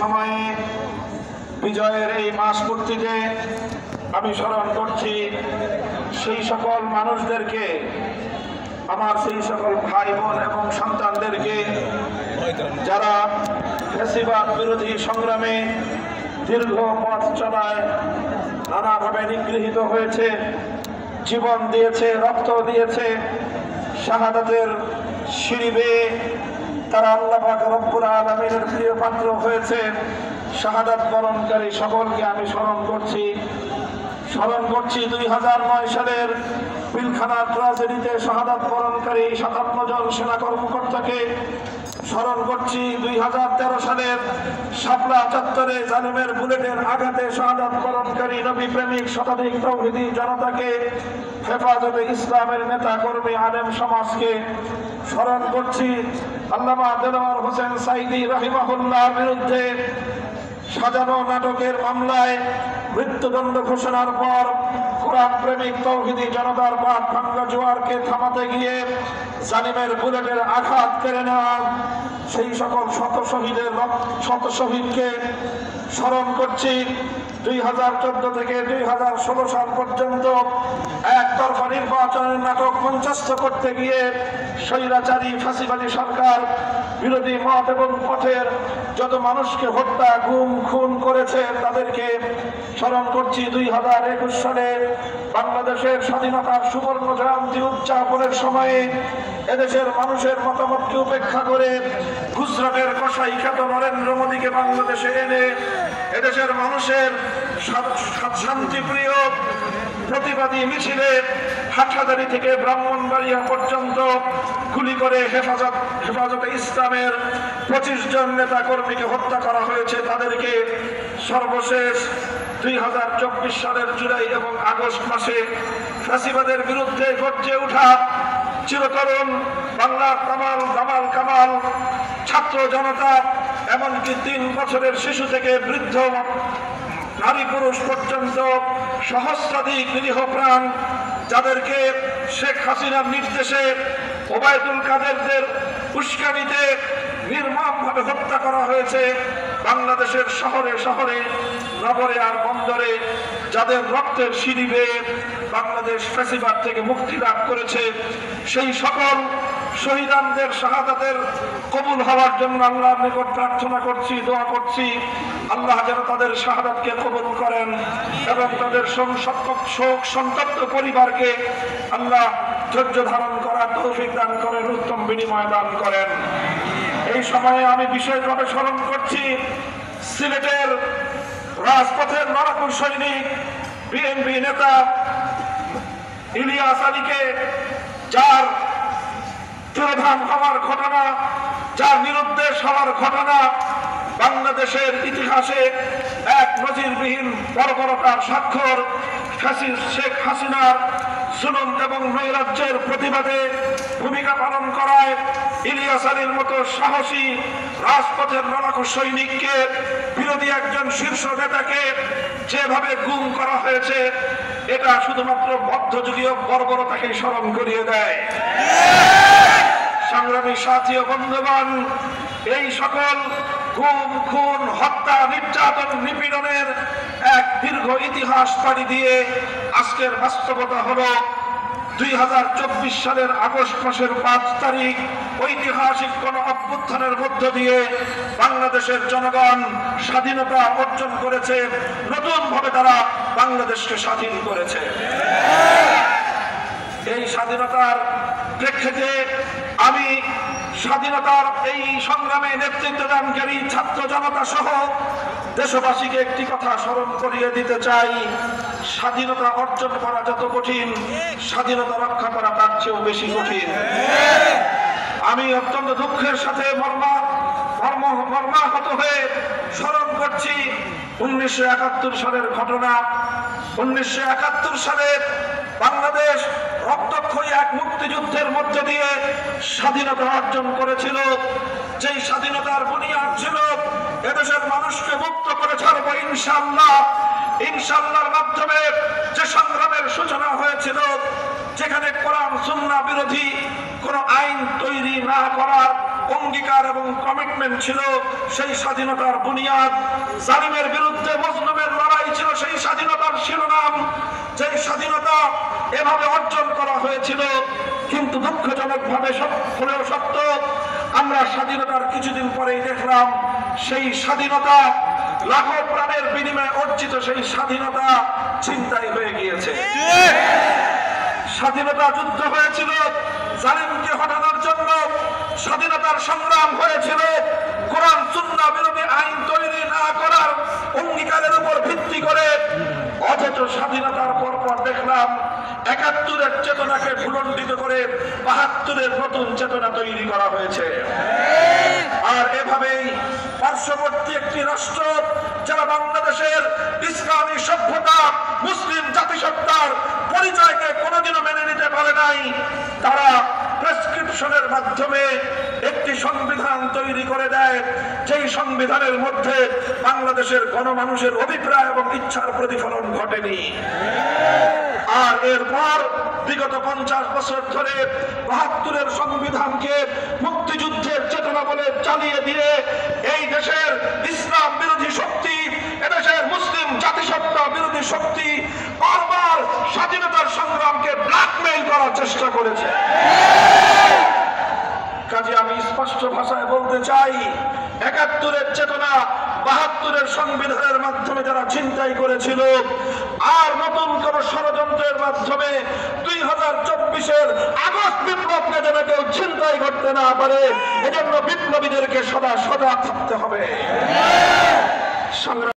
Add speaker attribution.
Speaker 1: সময়ে বিজয়ের এই মাস পূর্তিতে আমি স্মরণ করছি সেই সকল মানুষদেরকে, আমার সেই সকল ভাই বোন এবং সন্তানদেরকে যারা ফ্যাসিবাদ বিরোধী সংগ্রামে দীর্ঘ পথ চলায় নানাভাবে নিগৃহীত হয়েছে, জীবন দিয়েছে, রক্ত দিয়েছে, শাহাদাতের সিঁড়ি বেয়ে তারা আল্লাহ পাক রব্বুল আলামিনের প্রিয় পাত্র হয়েছে। শাহাদাত বরণকারী সকলকে আমি স্মরণ করছি 2009 সালের পিলখানা ট্রাজেডিতে শাহাদাত বরণকারী 57 জন সেনা কর্মকর্তাকে। স্মরণ করছি 2013 সালের শাপলা চত্বরে জালিমের বুলেটের আঘাতে শাহাদাত বরণকারী নবী প্রেমিক শতাধিক তাওহীদি জনতাকে, হেফাজতে ইসলামের নেতা কর্মী আলেম সমাজকে। স্মরণ করছি আল্লামা দেলোয়ার হোসেন সাঈদী রাহিমাহুল্লাহর বিরুদ্ধে সাজানো নাটকের মামলায় মৃত্যুদণ্ড ঘোষণার পর কোরআন প্রেমিক তাওহীদি জনতার বাদ ভাঙ্গা জোয়ারকে থামাতে গিয়ে জালিমের বুলেটের আঘাত কেড়ে নেওয়া সেই সকল শত শহীদকে। স্মরণ করছি 2014 থেকে 2016 সাল পর্যন্ত একতরফা নির্বাচনের নাটক মঞ্চস্থ করতে গিয়ে স্বৈরাচারী ফাঁসিবাদী সরকার বিরোধী মত এবং পথের যত মানুষকে হত্যা, গুম, খুন করেছে তাদেরকে। স্মরণ করছি 2021 সালে বাংলাদেশের স্বাধীনতার সুবর্ণ জয়ন্তী উদযাপনের সময়ে এদেশের মানুষের মতামতকে উপেক্ষা করে গুজরাটের কসাই খ্যাত নরেন্দ্র মোদীকে বাংলাদেশে এনে এদেশের মানুষের শান্তিপ্রিয় প্রতিবাদী মিছিলে হাটহাজারী থেকে ব্রাহ্মণবাড়িয়া পর্যন্ত গুলি করে হেফাজতে ইসলামের 25 জন নেতা কর্মীকে হত্যা করা হয়েছে তাদেরকে। সর্বশেষ 2024 সালের জুলাই এবং আগস্ট মাসে ফ্যাসিবাদের বিরুদ্ধে গর্জে ওঠা চিরতরুণ বাংলার দামাল কামাল ছাত্র জনতা, এমনকি 3 বছরের শিশু থেকে বৃদ্ধ নারী পুরুষ পর্যন্ত সহস্রাধিক নিরীহ প্রাণ, যাদেরকে শেখ হাসিনার নির্দেশে ওবায়দুল কাদেরদের উস্কানিতে নির্মমভাবে হত্যা করা হয়েছে। বাংলাদেশের শহরে শহরে, নগরে আর বন্দরে যাদের রক্তের সিঁড়ি বেয়ে বাংলাদেশ ফ্যাসিবাদ থেকে মুক্তি লাভ করেছে, সেই সকল শহীদানদের শাহাদাতের কবুল হওয়ার জন্য আল্লাহর নিকট প্রার্থনা করছি, দোয়া করছি আল্লাহ যেন তাদের শাহাদাতকে কবুল করেন এবং তাদের শোক সন্তপ্ত পরিবারকে আল্লাহ ধৈর্য ধারণ করার তৌফিক দান করেন, উত্তম বিনিময় দান করেন। এই সময়ে আমি বিশেষভাবে স্মরণ করছি সিলেটের রাজপথের লড়াকু সৈনিক বিএনপি নেতা ইলিয়াস আলীকে, যার তিরোধান হওয়ার ঘটনা, যার নিরুদ্দেশ হওয়ার ঘটনা বাংলাদেশের ইতিহাসে এক নজিরবিহীন বর্বরতার স্বাক্ষর। ফ্যাসিস্ট শেখ হাসিনার জুলুম এবং নৈরাজ্যের প্রতিবাদে ভূমিকা পালন করায় ইলিয়াস আলীর মতো সাহসী রাজপথের লড়াকু সৈনিককে, বিরোধী একজন শীর্ষ নেতাকে যেভাবে গুম করা হয়েছে, এটা শুধুমাত্র মধ্যযুগীয় বর্বরতাকে স্মরণ করিয়ে দেয়। সংগ্রামী সাথী ও বন্ধুগণ, এই সকল গুম, খুন, হত্যা, নির্যাতন, নিপীড়নের এক দীর্ঘ ইতিহাস পাড়ি দিয়ে আজকের বাস্তবতা হলো 2024 সালের আগস্ট মাসের 5 তারিখ ঐতিহাসিক কোন অভ্যুত্থানের মধ্য দিয়ে বাংলাদেশের জনগণ স্বাধীনতা অর্জন করেছে, নতুন ভাবে তারা বাংলাদেশকে স্বাধীন করেছে। এই স্বাধীনতার প্রেক্ষিতে আমি স্বাধীনতার এই সংগ্রামে নেতৃত্বদানকারী ছাত্র জনতা সহ দেশবাসীকে একটি কথা স্মরণ করিয়ে দিতে চাই, স্বাধীনতা অর্জন করা যত কঠিন, স্বাধীনতা রক্ষা করা তার চেয়েও বেশি কঠিন। আমি অত্যন্ত দুঃখের সাথে মর্মাহত হয়ে স্মরণ করছি 1971 সালের ঘটনা। 1971 সালে বাংলাদেশ রক্তক্ষয়ী এক মুক্তিযুদ্ধের মধ্য দিয়ে স্বাধীনতা অর্জন করেছিল। যেই স্বাধীনতার বুনিয়াদ ছিল এদেশের মানুষকে মুক্ত করে ছাড়বো ইনশাআল্লাহ। ইনশাআল্লাহর মাধ্যমে যে সংগ্রামের সূচনা হয়েছিল, যেখানে কোরআন সুন্নাহ বিরোধী কোন আইন তৈরি না করার অঙ্গীকার এবং কমিটমেন্ট ছিল, সেই স্বাধীনতার বুনিয়াদ। জালিমের বিরুদ্ধে মজলুমের লড়াই ছিল সেই স্বাধীনতার শিরোনাম। যে স্বাধীনতা এভাবে অর্জন করা হয়েছিল, কিন্তু দুঃখজনকভাবে হলেও সত্য, আমরা স্বাধীনতার কিছুদিন পরেই দেখলাম সেই স্বাধীনতা, লাখো প্রাণের বিনিময়ে অর্জিত সেই স্বাধীনতা ছিনতাই হয়ে গিয়েছে। স্বাধীনতা যুদ্ধ হয়েছিল জালিমকে হটানোর জন্য, স্বাধীনতার সংগ্রাম হয়েছিল কোরআন সুন্নাহ বিরোধী আইন তৈরি না করার অঙ্গীকারের উপর ভিত্তি করে। অথচ স্বাধীনতার পরপর দেখলাম ৭১-এর চেতনাকে ভুলণ্ডিত করে ৭২-এর নতুন চেতনা তৈরি করা হয়েছে। আর এভাবেই পার্শ্ববর্তী একটি রাষ্ট্র যারা বাংলাদেশের ইসলামী সভ্যতা, মুসলিম জাতিসত্তার পরিচয়কে কোনোদিনও মেনে নিতে পারে নাই, তারা প্রেসক্রিপশনের মাধ্যমে একটি সংবিধান তৈরি করে দেয়, যেই সংবিধানের মধ্যে বাংলাদেশের গণমানুষের অভিপ্রায় এবং ইচ্ছার প্রতিফলন ঘটেনি। আর এরপর বিগত 50 বছর ধরে ৭২-এর সংবিধানকে মুক্তিযুদ্ধের চেতনা বলে চালিয়ে দিয়ে এই দেশের ইসলাম বিরোধী শক্তি, এদেশের মুসলিম জাতিসত্তা বিরোধী শক্তি বারবার স্বাধীনতার সংগ্রামকে ব্ল্যাকমেইল করার চেষ্টা করেছে। কাজে আমি স্পষ্ট ভাষায় বলতে চাই, ৭১-এর চেতনা ৭২-এর সংবিধানের মাধ্যমে যারা ছিনতাই করেছিল, আর নতুন কোন ষড়যন্ত্রের মাধ্যমে 2024-এর আগস্ট বিপ্লবকে যেন কেউ ছিনতাই করতে না পারে, এজন্য বিপ্লবীদেরকে সদা সদা থাকতে হবে।